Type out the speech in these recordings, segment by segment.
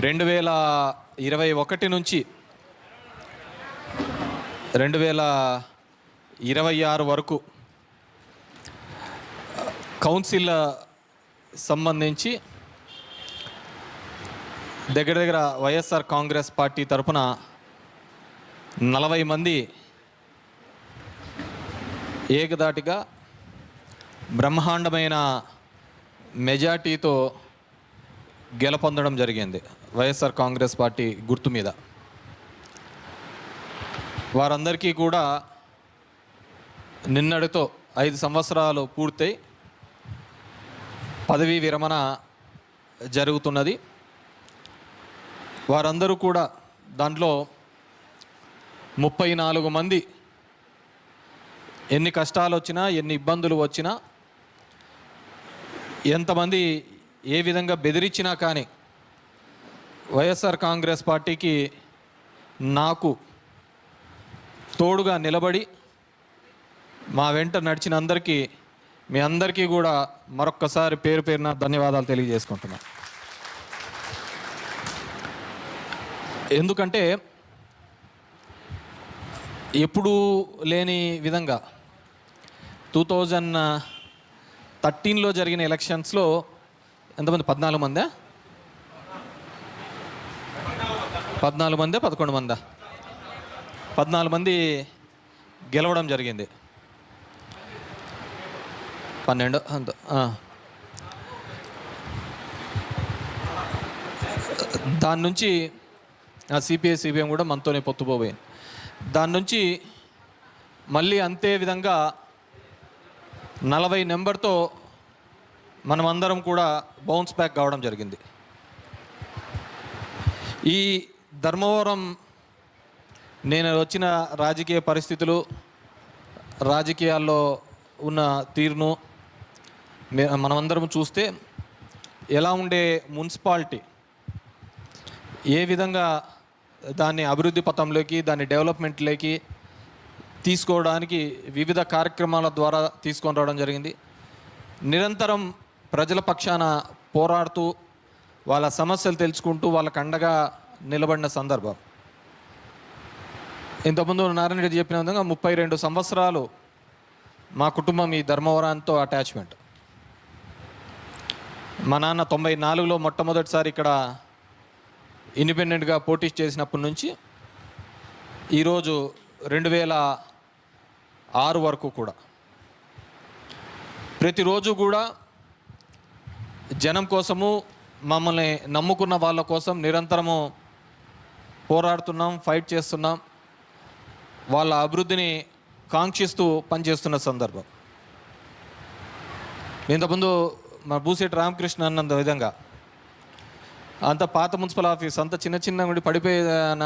2021 నుంచి 2026 వరకు కౌన్సిల్ సంబంధించి దగ్గర వైఎస్ఆర్ కాంగ్రెస్ పార్టీ తరపున 40 మంది ఏకదాటిగా బ్రహ్మాండమైన మెజార్టీతో గెలుపొందడం జరిగింది. వైఎస్ఆర్ కాంగ్రెస్ పార్టీ గుర్తు మీద వారందరికీ కూడా నిన్నటితో 5 సంవత్సరాలు పూర్తయి పదవీ విరమణ జరుగుతున్నది. వారందరూ కూడా దాంట్లో 34 మంది ఎన్ని కష్టాలు వచ్చినా, ఎన్ని ఇబ్బందులు వచ్చినా, ఎంతమంది ఏ విధంగా బెదిరించినా కానీ వైఎస్ఆర్ కాంగ్రెస్ పార్టీకి నాకు తోడుగా నిలబడి మా వెంట నడిచిన అందరికీ, మీ అందరికీ కూడా మరొక్కసారి పేరు పేరున ధన్యవాదాలు తెలియజేసుకుంటున్నాను. ఎందుకంటే ఎప్పుడూ లేని విధంగా 2013లో జరిగిన ఎలక్షన్స్లో ఎంతమంది? 14 మందా? 11 మందా? 14 మంది గెలవడం జరిగింది. 12 అంత. దాని నుంచి సిపిఎం కూడా మనతోనే పొత్తుపోయింది. దాని నుంచి మళ్ళీ అంతే విధంగా 40 నెంబర్తో మనమందరం కూడా బౌన్స్ బ్యాక్ కావడం జరిగింది. ఈ ధర్మవరం నేను వచ్చిన రాజకీయ పరిస్థితులు, రాజకీయాల్లో ఉన్న తీరును మనమందరం చూస్తే ఎలా ఉండే మున్సిపాలిటీ, ఏ విధంగా దాన్ని అభివృద్ధి పథంలోకి, దాన్ని డెవలప్మెంట్లోకి తీసుకోవడానికి వివిధ కార్యక్రమాల ద్వారా తీసుకొని రావడం జరిగింది. నిరంతరం ప్రజల పక్షాన పోరాడుతూ వాళ్ళ సమస్యలు తెలుసుకుంటూ వాళ్ళకు అండగా నిలబడిన సందర్భం. ఇంతకుముందు నారాయణ రెడ్డి చెప్పిన విధంగా 32 సంవత్సరాలు మా కుటుంబం ఈ ధర్మవరంతో అటాచ్మెంట్. మా నాన్న 94లో మొట్టమొదటిసారి ఇక్కడ ఇండిపెండెంట్గా పోటీ చేసినప్పటి నుంచి ఈరోజు 2006 వరకు కూడా ప్రతిరోజు కూడా జనం కోసము, మమ్మల్ని నమ్ముకున్న వాళ్ళ కోసం నిరంతరము పోరాడుతున్నాం, ఫైట్ చేస్తున్నాం, వాళ్ళ అభివృద్ధిని కాంక్షిస్తూ పనిచేస్తున్న సందర్భం. ఇంతకుముందు మా భూసేటి రామకృష్ణ అన్నంత విధంగా అంత పాత మున్సిపల్ ఆఫీస్ అంత చిన్న ఉండి పడిపోయిన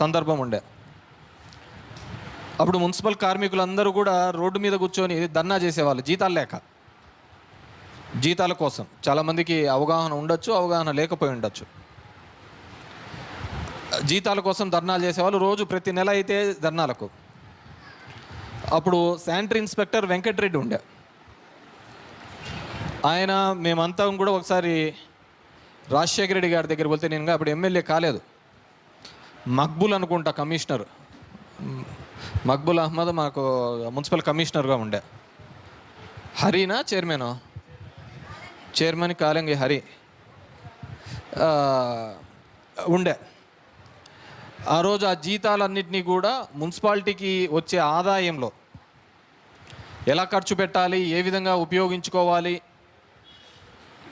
సందర్భం ఉండే. అప్పుడు మున్సిపల్ కార్మికులందరూ కూడా రోడ్డు మీద కూర్చొని ధర్నా చేసేవాళ్ళు, జీతాలు లేక. జీతాల కోసం చాలామందికి అవగాహన ఉండొచ్చు, అవగాహన లేకపోయి ఉండొచ్చు. జీతాల కోసం ధర్నాలు చేసేవాళ్ళు రోజు, ప్రతి నెల అయితే ధర్నాలకు. అప్పుడు శానిటరీ ఇన్స్పెక్టర్ వెంకటరెడ్డి ఉండే. ఆయన మేమంతా కూడా ఒకసారి రాజశేఖర రెడ్డి గారి దగ్గర వెళ్తే, నేను అప్పుడు ఎమ్మెల్యే కాలేదు, మక్బుల్ అనుకుంటా కమిషనర్, మక్బుల్ అహ్మద్ మాకు మున్సిపల్ కమిషనర్గా ఉండే. హరినా చైర్మన్ కాలంగి హరి ఉండే. ఆ రోజు ఆ జీతాలన్నింటినీ కూడా మున్సిపాలిటీకి వచ్చే ఆదాయంలో ఎలా ఖర్చు పెట్టాలి, ఏ విధంగా ఉపయోగించుకోవాలి,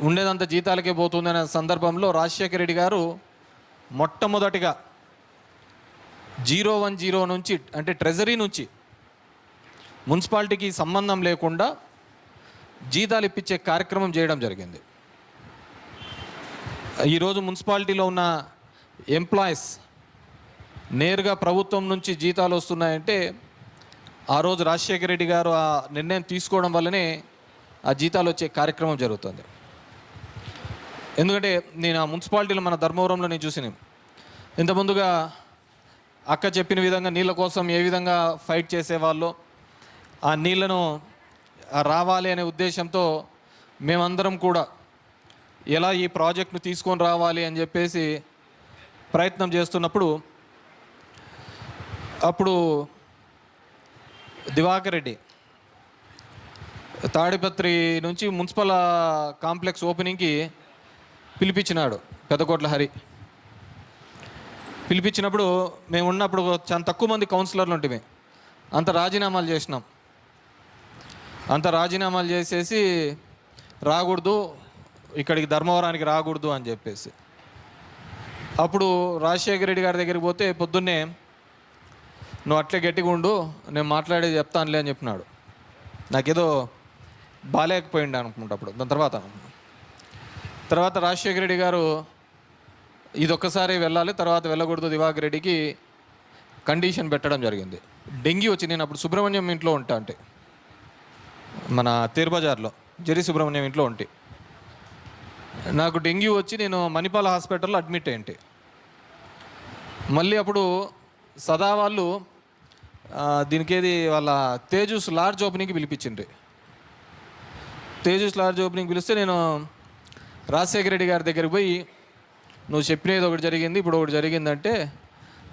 ఉండేదంతా జీతాలకే పోతుందనే సందర్భంలో రాజశేఖర రెడ్డి గారు మొట్టమొదటిగా 010 నుంచి, అంటే ట్రెజరీ నుంచి మున్సిపాలిటీకి సంబంధం లేకుండా జీతాలు ఇప్పించే కార్యక్రమం చేయడం జరిగింది. ఈరోజు మున్సిపాలిటీలో ఉన్న ఎంప్లాయీస్ నేరుగా ప్రభుత్వం నుంచి జీతాలు వస్తున్నాయంటే ఆ రోజు రాజశేఖర రెడ్డి గారు ఆ నిర్ణయం తీసుకోవడం వల్లనే ఆ జీతాలు వచ్చే కార్యక్రమం జరుగుతుంది. ఎందుకంటే నేను ఆ మున్సిపాలిటీలో మన ధర్మవరంలో నేను చూసిన, ఇంత ముందుగా అక్క చెప్పిన విధంగా నీళ్ళ కోసం ఏ విధంగా ఫైట్ చేసేవాళ్ళు, ఆ నీళ్లను రావాలి అనే ఉద్దేశంతో మేమందరం కూడా ఎలా ఈ ప్రాజెక్ట్ను తీసుకొని రావాలి అని చెప్పేసి ప్రయత్నం చేస్తున్నప్పుడు అప్పుడు దివాకర్ రెడ్డి తాడిపత్రి నుంచి మున్సిపల్ కాంప్లెక్స్ ఓపెనింగ్కి పిలిపించినాడు పెద్దకోట్ల హరి. పిలిపించినప్పుడు మేము ఉన్నప్పుడు చాలా తక్కువ మంది కౌన్సిలర్లు ఉంటే అంత రాజీనామాలు చేసినాం. అంత రాజీనామాలు చేసేసి రాకూడదు, ఇక్కడికి ధర్మవరానికి రాకూడదు అని చెప్పేసి. అప్పుడు రాజశేఖర రెడ్డి గారి దగ్గరికి పోతే పొద్దున్నే నువ్వు అట్లే గట్టిగా ఉండు, నేను మాట్లాడేది చెప్తానులే అని చెప్పినాడు. నాకేదో బాగాలేకపోయింది అనుకుంటా అప్పుడు. దాని తర్వాత రాజశేఖర రెడ్డి గారు ఇదొక్కసారి వెళ్ళాలి, తర్వాత వెళ్ళకూడదు దివాకర్ రెడ్డికి కండిషన్ పెట్టడం జరిగింది. డెంగీ వచ్చి నేను అప్పుడు సుబ్రహ్మణ్యం ఇంట్లో ఉంటా, అంటే మన తీర్బజార్లో జెరీ సుబ్రహ్మణ్యం ఇంట్లో ఉంటే నాకు డెంగ్యూ వచ్చి నేను మణిపాల్ హాస్పిటల్లో అడ్మిట్ అయ్యింటి. మళ్ళీ అప్పుడు సదా వాళ్ళు దీనికేది వాళ్ళ తేజస్ లార్జ్ ఓపెనింగ్కి పిలిపించిండ్రి. తేజస్ లార్జ్ ఓపెనింగ్ పిలిస్తే నేను రాజశేఖర రెడ్డి గారి దగ్గరికి పోయి నువ్వు చెప్పినది ఒకటి జరిగింది, ఇప్పుడు ఒకటి జరిగిందంటే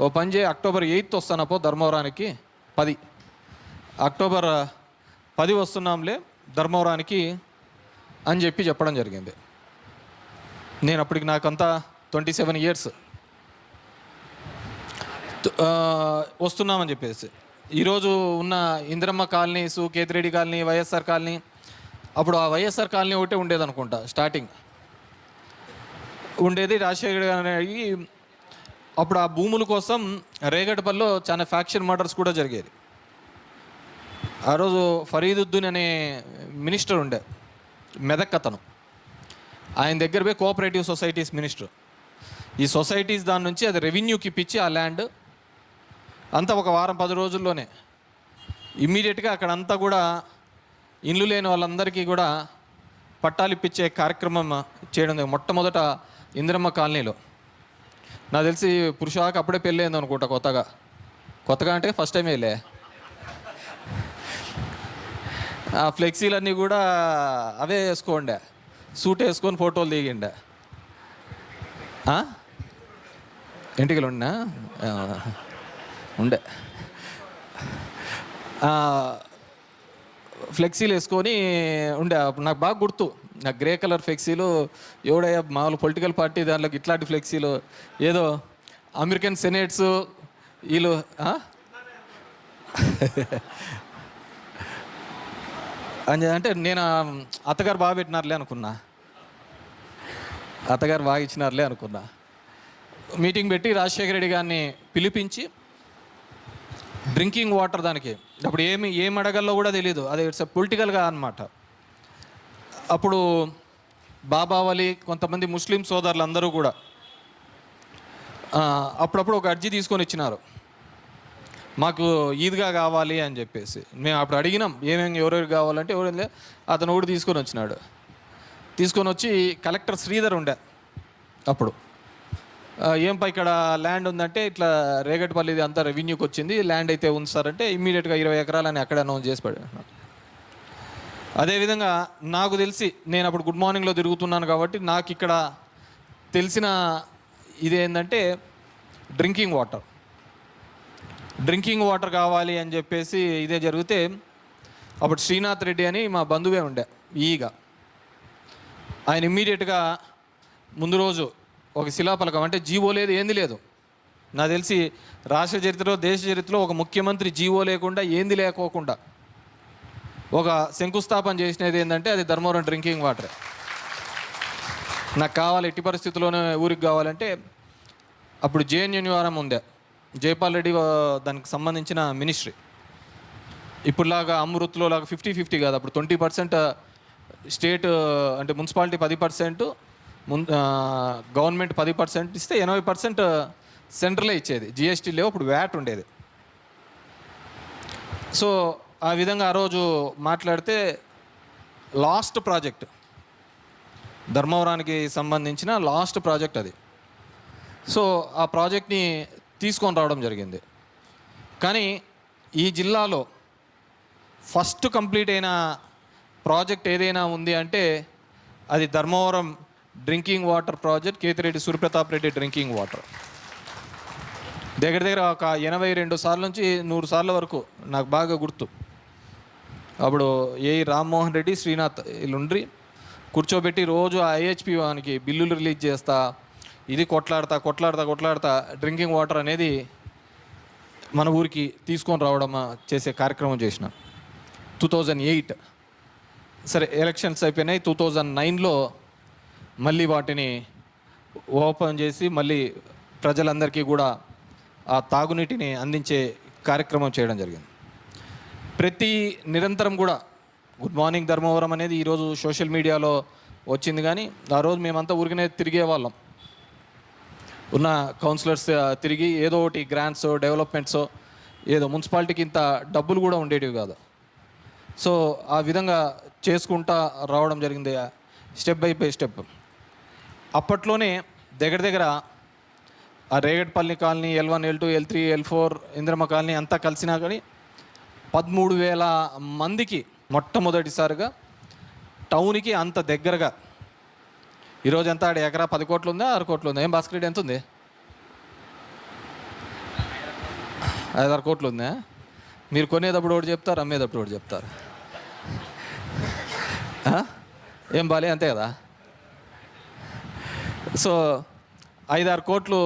ఓ పని చేయి, October 8th వస్తానపో ధర్మవరానికి 10 October 10 వస్తున్నాంలే ధర్మవరానికి అని చెప్పడం జరిగింది. నేను అప్పటికి నాకంతా 27 years వస్తున్నామని చెప్పేసి. ఈరోజు ఉన్న ఇందిరమ్మ కాలనీసు, కేతిరెడ్డి కాలనీ, వైఎస్ఆర్ కాలనీ, అప్పుడు ఆ వైఎస్ఆర్ కాలనీ ఒకటే ఉండేది అనుకుంటా, స్టార్టింగ్ ఉండేది. రాజశేఖర్ గారికి అప్పుడు ఆ భూముల కోసం రేగడపల్లిలో చాలా ఫ్యాక్షన్ మర్డర్స్ కూడా జరిగేది. ఆ రోజు ఫరీదుద్దీన్ అనే మినిస్టర్ ఉండే, మెదక్ అతను. ఆయన దగ్గర పోయి కోఆపరేటివ్ సొసైటీస్ మినిస్టర్. ఈ సొసైటీస్ దాని నుంచి అది రెవెన్యూకి ఇప్పించి ఆ ల్యాండ్ అంతా ఒక వారం 10 రోజుల్లోనే ఇమ్మీడియట్గా అక్కడంతా కూడా ఇండ్లు లేని వాళ్ళందరికీ కూడా పట్టాలు ఇప్పించే కార్యక్రమం చేయడం. మొట్టమొదట ఇందిరమ్మ కాలనీలో నాకు తెలిసి పురుషాకి అప్పుడే పెళ్ళి అయింది అనుకుంటా, కొత్తగా అంటే ఫస్ట్ టైం వెళ్ళే. ఆ ఫ్లెక్సీలన్నీ కూడా అవే వేసుకోండే, సూట్ వేసుకొని ఫోటోలు దిగిండే. ఇంటికి ఉండే ఫ్లెక్సీలు వేసుకొని ఉండే. నాకు బాగా గుర్తు, నాకు గ్రే కలర్ ఫ్లెక్సీలు ఎవడయ్యా మామూలు పొలిటికల్ పార్టీ దాంట్లోకి ఇట్లాంటి ఫ్లెక్సీలు, ఏదో అమెరికన్ సెనేట్స్ వీళ్ళు అంటే నేను అత్తగారు బాగా పెట్టినారులే అనుకున్నా, అత్తగారు బాగా ఇచ్చినారులే అనుకున్నా. మీటింగ్ పెట్టి రాజశేఖర రెడ్డి గారిని పిలిపించి డ్రింకింగ్ వాటర్, దానికి అప్పుడు ఏం అడగల్లో కూడా తెలియదు, అది ఇట్స్ పొలిటికల్గా అనమాట. అప్పుడు బాబావలి కొంతమంది ముస్లిం సోదరులు అందరూ కూడా అప్పుడప్పుడు ఒక అర్జీ తీసుకొని ఇచ్చినారు, మాకు ఈద్గా కావాలి అని చెప్పేసి. మేము అప్పుడు అడిగినాం ఎవరెవరు కావాలంటే ఎవరు, అతను కూడా తీసుకొని వచ్చినాడు. తీసుకొని వచ్చి కలెక్టర్ శ్రీధర్ ఉండే అప్పుడు, ఏంపా ఇక్కడ ల్యాండ్ ఉందంటే ఇట్లా రేగట్పల్లిది అంతా రెవెన్యూకి వచ్చింది, ల్యాండ్ అయితే ఉంది సార్ అంటే ఇమ్మీడియట్గా 20 ఎకరాలని అక్కడ అనౌన్స్ చేసి పడాడు. అదేవిధంగా నాకు తెలిసి నేను అప్పుడు గుడ్ మార్నింగ్లో తిరుగుతున్నాను కాబట్టి నాకు ఇక్కడ తెలిసిన ఇదేంటంటే డ్రింకింగ్ వాటర్ కావాలి అని చెప్పేసి ఇదే జరిగితే అప్పుడు శ్రీనాథ్ రెడ్డి అని మా బంధువే ఉండే ఈగా, ఆయన ఇమ్మీడియట్గా ముందు రోజు ఒక శిలాఫలకం, అంటే జీవో లేదు ఏంది లేదు, నాకు తెలిసి రాష్ట్ర చరిత్రలో దేశ చరిత్రలో ఒక ముఖ్యమంత్రి జీవో లేకుండా ఏంది లేకోకుండా ఒక శంకుస్థాపన చేసినది ఏంటంటే అది ధర్మవరం డ్రింకింగ్ వాటర్. నాకు కావాలి ఎట్టి పరిస్థితుల్లోనే ఊరికి కావాలంటే అప్పుడు జేఎన్యూఆర్ఎం ఉందే, జైపాల్ రెడ్డి దానికి సంబంధించిన మినిస్ట్రీ. ఇప్పుడులాగా అమృత్లో లాగా 50-50 కాదు, అప్పుడు 20% స్టేట్ అంటే మున్సిపాలిటీ 10%, గవర్నమెంట్ 10% ఇస్తే 80% సెంట్రలే ఇచ్చేది. జిఎస్టీ లేవు, అప్పుడు వ్యాట్ ఉండేది. సో ఆ విధంగా ఆ రోజు మాట్లాడితే లాస్ట్ ప్రాజెక్ట్ ధర్మవరానికి సంబంధించిన లాస్ట్ ప్రాజెక్ట్ అది. సో ఆ ప్రాజెక్ట్ని తీసుకొని రావడం జరిగింది. కానీ ఈ జిల్లాలో ఫస్ట్ కంప్లీట్ అయిన ప్రాజెక్ట్ ఏదైనా ఉంది అంటే అది Dharmavaram drinking water project, Kethireddy Surya Pratap Reddy drinking water. దగ్గర దగ్గర ఒక 82 సార్ల నుంచి 100 సార్ల వరకు నాకు బాగా గుర్తు. అప్పుడు రామ్మోహన్ రెడ్డి, శ్రీనాథ్ వీళ్ళుండ్రి కూర్చోబెట్టి రోజు ఐహెచ్పి వానికి బిల్లులు రిలీజ్ చేస్తా, ఇది కొట్లాడతా డ్రింకింగ్ వాటర్ అనేది మన ఊరికి తీసుకొని రావడం చేసే కార్యక్రమం చేసిన. 2008 సరే ఎలక్షన్స్ అయిపోయినాయి. 2009లో మళ్ళీ వాటిని ఓపెన్ చేసి మళ్ళీ ప్రజలందరికీ కూడా ఆ తాగునీటిని అందించే కార్యక్రమం చేయడం జరిగింది. నిరంతరం కూడా గుడ్ మార్నింగ్ ధర్మవరం అనేది ఈరోజు సోషల్ మీడియాలో వచ్చింది, కానీ ఆ రోజు మేమంతా ఊరికనే తిరిగే వాళ్ళం. ఉన్న కౌన్సిలర్స్ తిరిగి ఏదో ఒకటి గ్రాంట్స్, డెవలప్మెంట్స్, ఏదో మున్సిపాలిటీకి ఇంత డబ్బులు కూడా ఉండేటివి కాదు. సో ఆ విధంగా చేసుకుంటా రావడం జరిగింది, స్టెప్ బై స్టెప్. అప్పట్లోనే దగ్గర ఆ రేగడ్పల్లి colony, L1, L2, L3, L4, Indiramma colony అంతా కలిసినా కానీ 13,000 మందికి మొట్టమొదటిసారిగా టౌన్కి అంత దగ్గరగా. ఈరోజు ఎంత ఎకరా 10 కోట్లు ఉందా, 6 కోట్లు ఉందా? ఏం భాస్కర్ రెడ్డి ఎంత ఉంది? 5-6 కోట్లు ఉందా? మీరు కొనేటప్పుడు ఒకటి చెప్తారు, అమ్మేటప్పుడు ఒకటి చెప్తారు. ఏం బాలే, అంతే కదా. సో 5-6 కోట్లు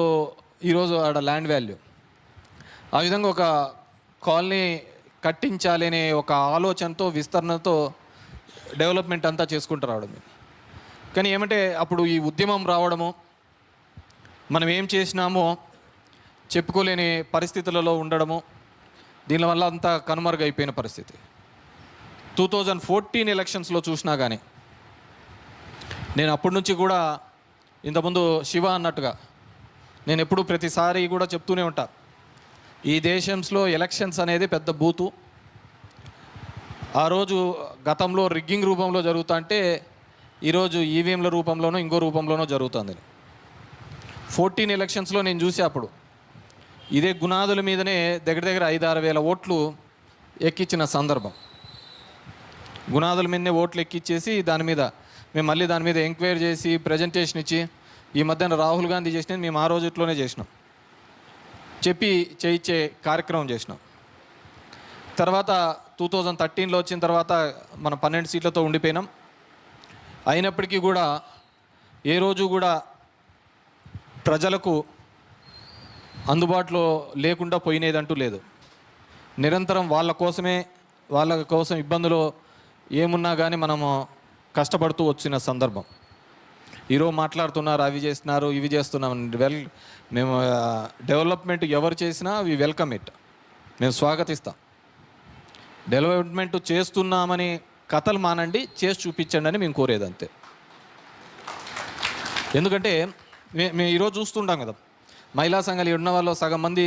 ఈరోజు ఆడ ల్యాండ్ వాల్యూ. ఆ విధంగా ఒక కాలనీ కట్టించాలి అనే ఒక ఆలోచనతో, విస్తరణతో డెవలప్మెంట్ అంతా చేసుకుంటూ రావడం. కానీ ఏమంటే అప్పుడు ఈ ఉద్యమం రావడము, మనం ఏం చేసినామో చెప్పుకోలేని పరిస్థితులలో ఉండడము, దీనివల్ల అంతా కనుమరుగైపోయిన పరిస్థితి. 2014 ఎలక్షన్స్లో చూసినా కానీ నేను అప్పటి నుంచి కూడా ఇంతకుముందు శివ అన్నట్టుగా నేను ఎప్పుడు ప్రతిసారి కూడా చెప్తూనే ఉంటా, ఈ దేశంలో ఎలక్షన్స్ అనేది పెద్ద బూతు. ఆ రోజు గతంలో రిగ్గింగ్ రూపంలో జరుగుతా అంటే ఈరోజు ఈవీఎంల రూపంలోనో ఇంకో రూపంలోనో జరుగుతుంది. 14 ఎలక్షన్స్లో నేను చూసే అప్పుడు ఇదే గునాదుల మీదనే దగ్గర 5-6 వేల ఓట్లు ఎక్కించిన సందర్భం. గునాదుల మీదనే ఓట్లు ఎక్కిచ్చేసి మేము మళ్ళీ దాని మీద ఎంక్వైరీ చేసి ప్రజెంటేషన్ ఇచ్చి, ఈ మధ్యన రాహుల్ గాంధీ చేసినది మేము ఆ రోజుట్లోనే చేసినాం, చెప్పి చేయించే కార్యక్రమం చేసినాం. తర్వాత 2013లో వచ్చిన తర్వాత మనం 12 సీట్లతో ఉండిపోయినాం. అయినప్పటికీ కూడా ఏ రోజు కూడా ప్రజలకు అందుబాటులో లేకుండా పోయినదంటూ లేదు. నిరంతరం వాళ్ళ కోసం ఇబ్బందులు ఏమున్నా కానీ మనము కష్టపడుతూ వచ్చిన సందర్భం. ఈరోజు మాట్లాడుతున్నారు, అవి చేస్తున్నారు, ఇవి చేస్తున్నాం. మేము డెవలప్మెంట్ ఎవరు చేసినా వి వెల్కమ్ ఇట్, మేము స్వాగతిస్తాం. డెవలప్మెంట్ చేస్తున్నామని కథలు మానండి, చేసి చూపించండి అని మేము కోరేది అంతే. ఎందుకంటే మేము ఈరోజు చూస్తుంటాం కదా, మహిళా సంఘాలు ఉన్న వాళ్ళు సగం మంది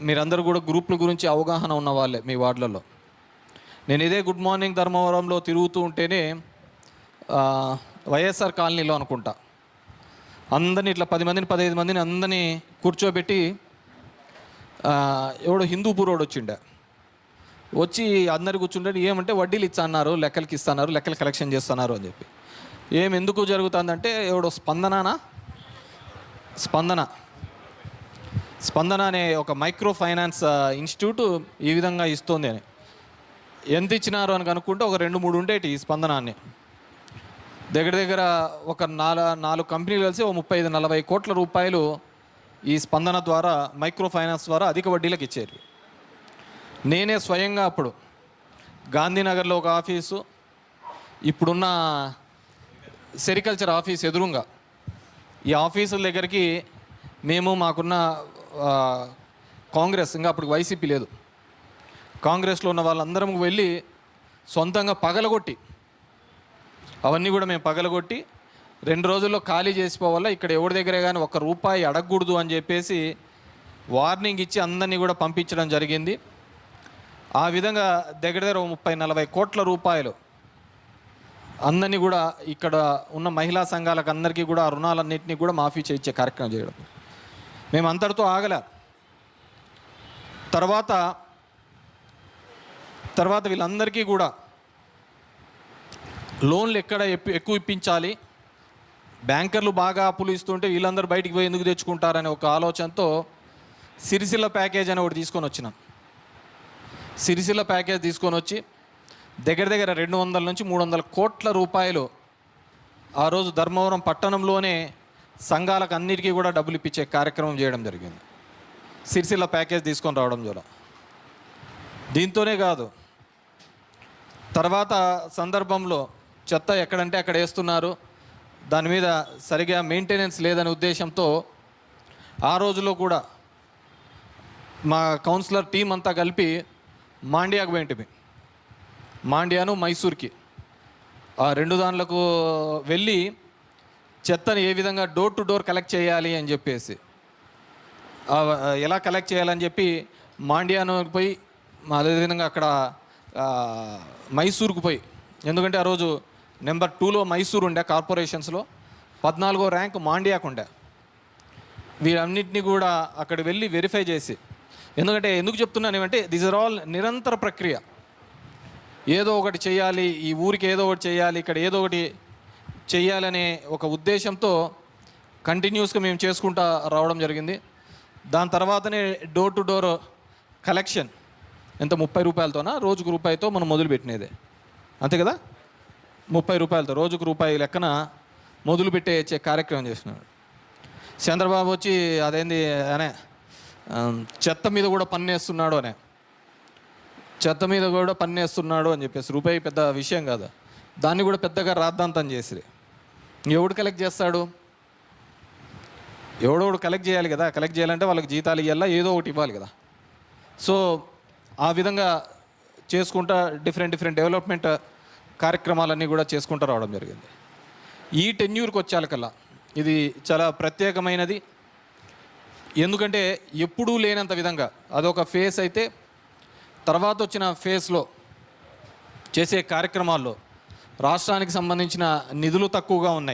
మీరందరూ కూడా గ్రూపుల గురించి అవగాహన ఉన్న వాళ్ళే మీ వార్డులలో. నేను ఇదే గుడ్ మార్నింగ్ ధర్మవరంలో తిరుగుతూ ఉంటేనే వైఎస్ఆర్ కాలనీలో అనుకుంటా అందరినీ ఇట్లా 10 మందిని 15 మందిని అందరినీ కూర్చోబెట్టి ఎవడో హిందూపూరోడు వచ్చి అందరు కూర్చుంటే ఏమంటే వడ్డీలు ఇచ్చన్నారు, లెక్కలకి ఇస్తున్నారు, లెక్కలు కలెక్షన్ చేస్తున్నారు అని చెప్పి. ఎందుకు జరుగుతుందంటే ఎవడో స్పందన అనే ఒక మైక్రో ఫైనాన్స్ ఇన్స్టిట్యూట్ ఈ విధంగా ఇస్తుంది అని. ఎంత ఇచ్చినారు అని కనుక్కుంటే ఒక 2-3 ఉండేటి ఈ స్పందనాన్ని. దగ్గర ఒక 4 కంపెనీలు కలిసి 35-40 కోట్ల రూపాయలు ఈ స్పందన ద్వారా, మైక్రో ఫైనాన్స్ ద్వారా అధిక వడ్డీలకు ఇచ్చారు. నేనే స్వయంగా అప్పుడు గాంధీనగర్లో ఒక ఆఫీసు, ఇప్పుడున్న సెరికల్చర్ ఆఫీస్ ఎదురుగా ఈ ఆఫీసుల దగ్గరికి మాకున్న కాంగ్రెస్, ఇంకా అప్పుడు వైసీపీ లేదు, కాంగ్రెస్లో ఉన్న వాళ్ళందరం వెళ్ళి సొంతంగా పగలగొట్టి, అవన్నీ కూడా మేము పగలగొట్టి 2 రోజుల్లో ఖాళీ చేసిపోవాలా, ఇక్కడ ఎవరి దగ్గరే కానీ ₹1 అడగకూడదు అని చెప్పేసి వార్నింగ్ ఇచ్చి అందరినీ కూడా పంపించడం జరిగింది. ఆ విధంగా దగ్గర 30-40 కోట్ల రూపాయలు అందరినీ కూడా ఇక్కడ ఉన్న మహిళా సంఘాలకు అందరికీ కూడా ఆ రుణాలన్నింటినీ కూడా మాఫీ చేయించే కార్యక్రమం చేయడం. మేము అంతటితో ఆగలే. తర్వాత వీళ్ళందరికీ కూడా లోన్లు ఎక్కడ ఎక్కువ ఇప్పించాలి, బ్యాంకర్లు బాగా అప్పులు ఇస్తుంటే వీళ్ళందరూ బయటికి పోయి ఎందుకు తెచ్చుకుంటారనే ఒక ఆలోచనతో సిరిసిల్ల ప్యాకేజ్ అని ఒకటి తీసుకొని వచ్చినాం. సిరిసిల్ల ప్యాకేజ్ తీసుకొని వచ్చి దగ్గర దగ్గర 200 నుంచి 300 కోట్ల రూపాయలు ఆ రోజు ధర్మవరం పట్టణంలోనే సంఘాలకు అన్నిటికీ కూడా డబ్బులు ఇప్పించే కార్యక్రమం చేయడం జరిగింది. సిరిసిల్ల ప్యాకేజ్ తీసుకొని రావడం ద్వారా. దీంతోనే కాదు, తర్వాత సందర్భంలో చెత్త ఎక్కడంటే అక్కడ వేస్తున్నారు, దాని మీద సరిగా మెయింటెనెన్స్ లేదనే ఉద్దేశంతో ఆ రోజులో కూడా మా కౌన్సిలర్ టీం అంతా కలిపి మాండ్యాకు పోయింటిమి. మాండ్యాను మైసూర్కి ఆ 2 దాంట్లకు వెళ్ళి చెత్తని ఏ విధంగా డోర్ టు డోర్ కలెక్ట్ చేయాలి అని చెప్పేసి, ఎలా కలెక్ట్ చేయాలని చెప్పి మాండ్యాను పోయి, అదేవిధంగా అక్కడ మైసూర్కు పోయి, ఎందుకంటే ఆ రోజు నెంబర్ 2లో మైసూర్ ఉండే కార్పొరేషన్స్లో, 14వ ర్యాంక్ మాండ్యాకు ఉండే. వీరన్నింటినీ కూడా అక్కడ వెళ్ళి వెరిఫై చేసి, ఎందుకు చెప్తున్నాను ఏమంటే దిస్ ఆర్ ఆల్ నిరంతర ప్రక్రియ. ఏదో ఒకటి చేయాలి, ఈ ఊరికి ఏదో ఒకటి చేయాలి, ఇక్కడ ఏదో ఒకటి చేయాలనే ఒక ఉద్దేశంతో కంటిన్యూస్గా మేము చేసుకుంటూ రావడం జరిగింది. దాని తర్వాతనే డోర్ టు డోర్ కలెక్షన్ ఎంత 30 రూపాయలతోనా, రోజుకు రూపాయితో మనం మొదలుపెట్టినదే, అంతే కదా. 30 రూపాయలతో రోజుకు రూపాయి లెక్కన మొదలుపెట్టే కార్యక్రమం చేసినాడు. చంద్రబాబు వచ్చి అదేంది అనే చెత్త మీద కూడా పన్నేస్తున్నాడు అనే, చెత్త మీద కూడా పన్నేస్తున్నాడు అని చెప్పేసి, రూపాయి పెద్ద విషయం కాదు, దాన్ని కూడా పెద్దగా రాద్ధాంతం చేసి ఎవడు కలెక్ట్ చేస్తాడు? ఎవడోడు కలెక్ట్ చేయాలి కదా. కలెక్ట్ చేయాలంటే వాళ్ళకి జీతాలు ఇవ్వాలా, ఏదో ఒకటి ఇవ్వాలి కదా. సో ఆ విధంగా చేసుకుంటా డిఫరెంట్ డెవలప్మెంట్ కార్యక్రమాలన్నీ కూడా చేసుకుంటూ రావడం జరిగింది. ఈ టెన్యూర్కి వచ్చేకల్లా ఇది చాలా ప్రత్యేకమైనది. ఎందుకంటే ఎప్పుడూ లేనంత విధంగా అదొక ఫేస్ అయితే, తర్వాత వచ్చిన ఫేస్లో చేసే కార్యక్రమాల్లో రాష్ట్రానికి సంబంధించిన నిధులు తక్కువగా ఉన్నాయి.